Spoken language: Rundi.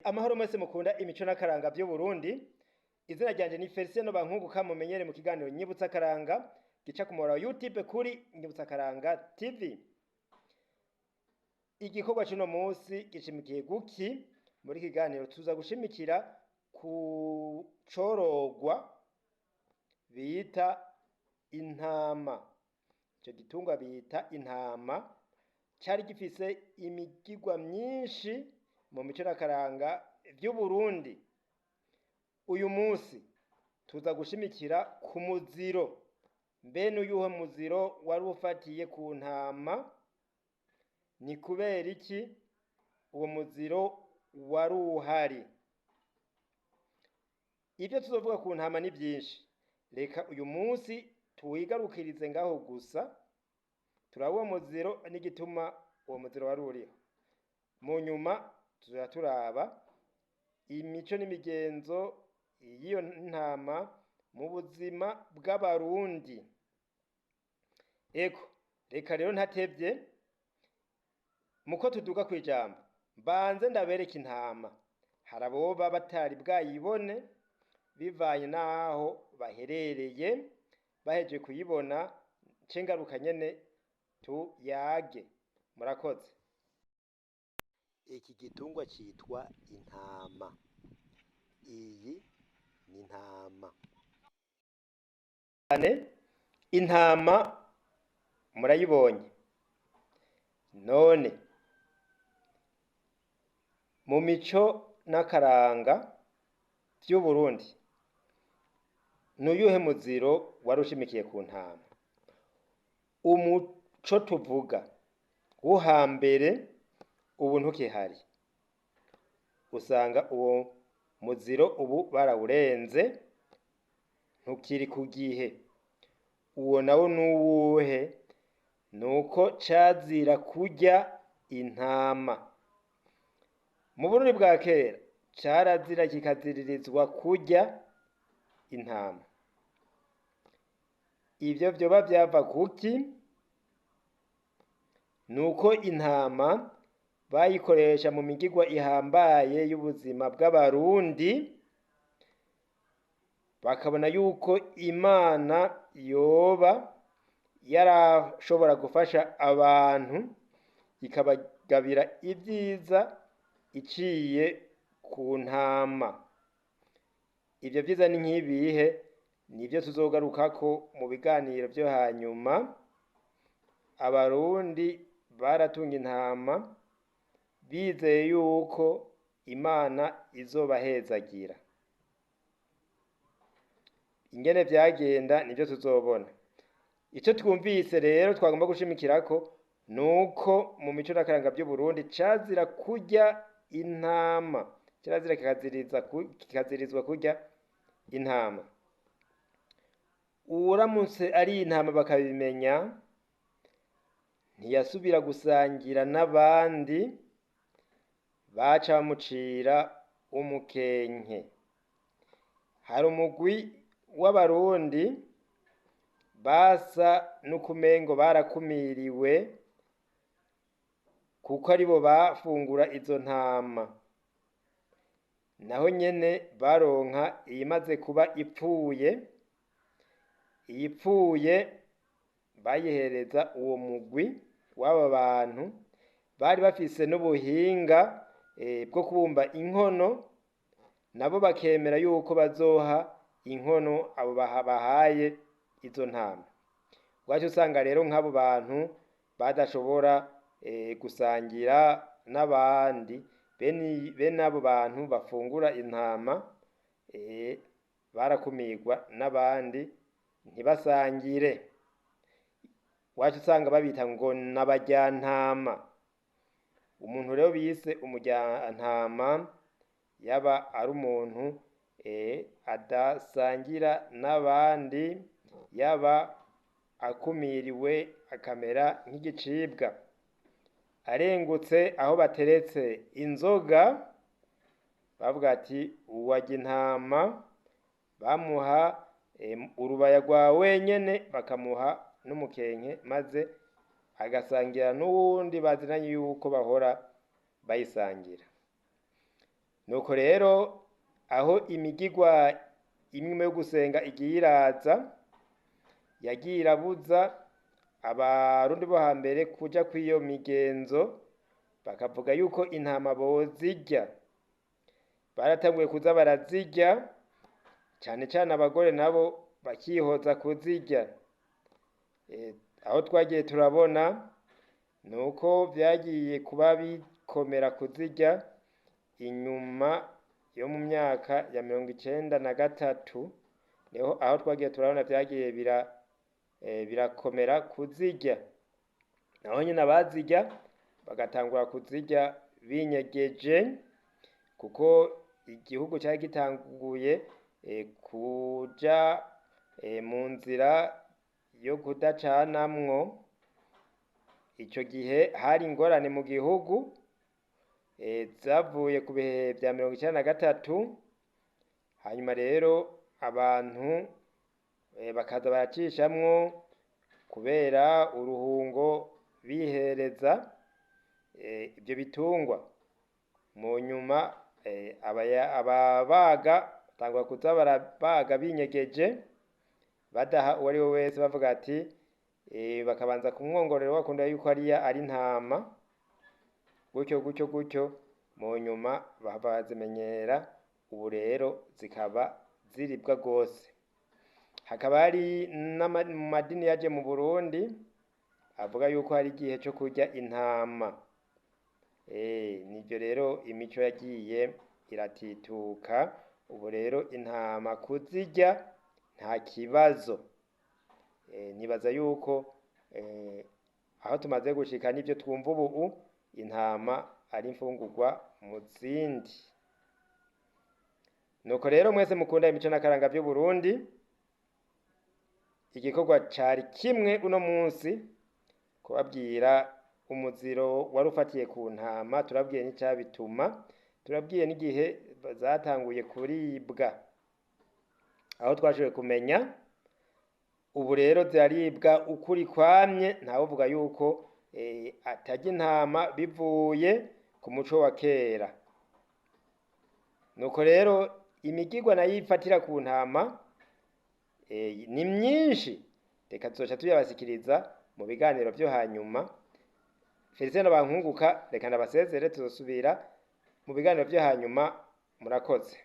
Amahoro mwese mukunda imico n'akaranga by'u Burundi. Izina ryanje ni Felicien Bankunguka mumenyere mu kiganiro Nyibutsa Karanga gica ku muhora wa YouTube kuri Nyibutsa Karanga TV. Igikorwa cy'uno munsi gishimikiye guki muri kiganiro tuza gushimikira ku corogwa bita intama. Ico gitungwa bita intama cyari gifise imigigwa myinshi mu mico n'akaranga by'u Burundi. Uyu munsi tuza gushimikira ku muziro. Mbene uyuhe muziro wari ufatiye ku ntama? Ni kubera iki uwo muziro wari uhari? Ibyo tuzovuga ku ntama ni byinshi. Reka uyu munsi tuwigarukirize ngaho gusa. Turaba uwo muziro n'igituma uwo muziro wari uriho. Mu nyuma tuzoya turaba imico n'imigenzo y'iyo ntama mu buzima bw'abarundi. Ego, reka rero ntatevye muko tuduga kwijambo mbanze ndabereka intama. Haraboba batari bwayibone bivanye naho baherereye, baheje kuyibona cengaruka nyene tuyage. Murakoze. Iki gitungwa cyitwa intama. Iyi ni intama. Intama murayibonye. None mu mico n'akaranga by'u Burundi nuyuhe muziro warushimikiye ku ntama? Umuco tuvuga wo hambere ubu ntukihari. Usanga uwo muziro ubu barawurenze ntukiri ku gihe. Uwo nawo nuwuhe? Nuko cazira kurya intama. Mu Burundi bwa kera carazira kikaziririzwa kurya intama. Ivyo vyoba vyava kuki? Nuko intama bayikoresha mu migigwa ihambaye y'ubuzima bw'abarundi, bakabona yuko Imana yoba yarashobora gufasha abantu ikabagabira ibyiza iciye ku ntama. Ivyo vyiza ni nk'ibihe? Nivyo tuzogarukako mu biganiro vyo hanyuma. Abarundi baratunga intama bizeye yuko Imana izobahezagira. Ingene vyagenda nivyo tuzobona. Ico twumvise rero twagomba gushimikirako nuko mu mico n'akaranga by'u Burundi cazira kurya intama. Kirazira kikazirizwa kurya intama. Uramutse ari intama bakabimenya ntiyasubira gusangira n'abandi, baca bamucira umukenke. Hari umugwi w'abarundi basa n'ukumengo barakumiriwe kuko aribo bafungura izo ntama. Naho nyene baronka iyimaze kuba ipfuye. Iyipfuye bayihereza uwo mugwi w'aba bantu bari bafise n'ubuhinga bwo kubumba inkono, nabo bakemera yuko bazoha inkono abo bahaye izo ntama. Wacu usanga rero nk'abo bantu badashobora gusangira n'abandi, bene abo bantu bafungura intama barakumirwa n'abandi ntibasangire. Wacu usanga babita ngo n'abajyantama. Umuntu rero bise umujyantama yaba ari umuntu adasangira n'abandi, yaba akumiriwe akamera nk'igicibwa. Arengutse aho bateretse inzoga bavuga ati uwajya intama, bamuha urubaya rwa wenyene bakamuha n'umukenke, maze agasangira n'uwundi bazinanye yuko bahora bayisangira. nuko rero aho imigigwa imwe yo gusenga igiye iraza, yagiye irabuza abarundi bo hambere kuja kw'iyo migenzo, bakavuga yuko intama bozirya. Baratanguye kuza barazirya, cane cane abagore nabo bakihoza kuzirya. Aho twagiye turabona nuko vyagiye kuba bikomera kuzirya inyuma yo mu myaka ya 1993, niho aho twagiye turabona vyagiye birakomera kuzirya. Naho nyene abazirya bagatangura kuzirya binyegeje, kuko igihugu cari gitanguye kuja mu nzira yo kudacanamwo. Ico gihe hari ingorane mu gihugu zavuye ku bihe vya 1993, hanyuma rero abantu bakaza baracishamwo kubera uruhungo bihereza ivyo bitungwa. Mu nyuma ababaga batangura kuza barabaga binyegeje, badaha uwo ari we wese, bavuga ati bakabanza kumwongorera bakunda yuko ari intama, gutyo mu nyuma bahava bazimenyera, ubu rero zikaba ziribwa gose. Hakaba hari mu madini yaje mu Burundi avuga yuko hari igihe co kurya intama. Nivyo rero imico yagiye iratituka, ubu rero intama kuzirya nta kibazo. Nibaza yuko aho tumaze gushika n'ivyo twumva ubu, intama ari imfungurwa mu zindi. Nuko rero mwese mukunda imico n'akaranga vy'u Burundi, igikorwa cari kimwe uno munsi, kubabwira umuziro wari ufatiye ku ntama, turabwiye n'icabituma, turabwiye n'igihe zatanguye kuribwa. Aho twashoboye kumenya ubu rero ziraribwa ukuri kwamye, ntawuvuga yuko atarya intama bivuye ku muco wa kera. Nuko rero imigigwa nayo ifatira ku ntama ni myinshi, reka tuzoca tuyabasikiriza mu biganiro vyo hanyuma. Felicien Bankunguka, reka ndabasezere, tuzosubira mu biganiro vyo hanyuma. Murakoze.